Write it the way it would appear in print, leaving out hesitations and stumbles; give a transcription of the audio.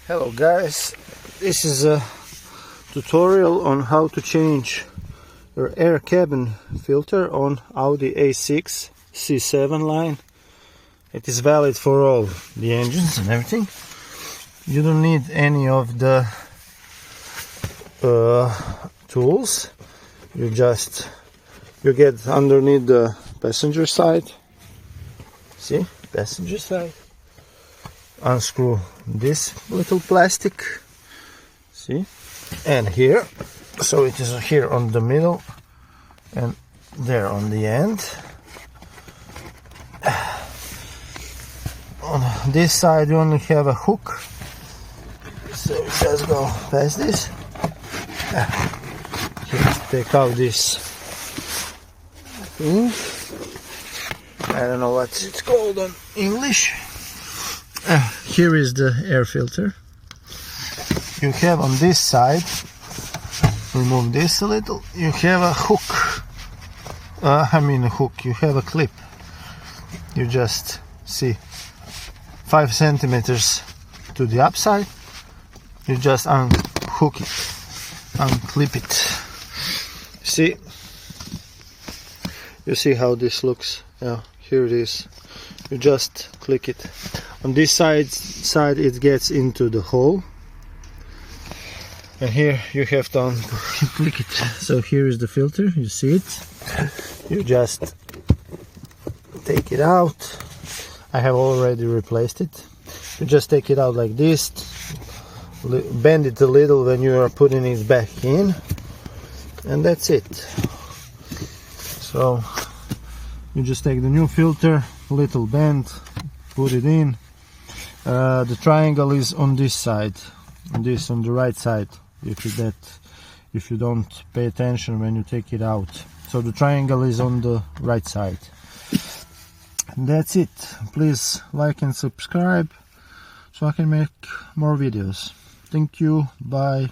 Hello guys, this is a tutorial on how to change your air cabin filter on Audi A6 C7 line. It is valid for all the engines and everything. You don't need any of the tools. You get underneath the passenger side. See, passenger side. Unscrew this little plastic, see, and here, so it is here on the middle and there on the end. On this side you only have a hook, so you just go past this. Here, take out this thing, I don't know what it's called in English. Here is the air filter. You have on this side, remove this a little, you have a hook. You have a clip. You just see 5 centimeters to the upside. You just unhook it, unclip it. See? You see how this looks? Yeah, here it is. You just click it. On this side it gets into the hole, and here you have to click it. So here is the filter, you see it. You just take it out. I have already replaced it. You just take it out like this, bend it a little when you are putting it back in, and that's it. So you just take the new filter, little bend, put it in. The triangle is on this side, on the right side, if you don't pay attention when you take it out. So the triangle is on the right side. And that's it. Please like and subscribe so I can make more videos. Thank you. Bye.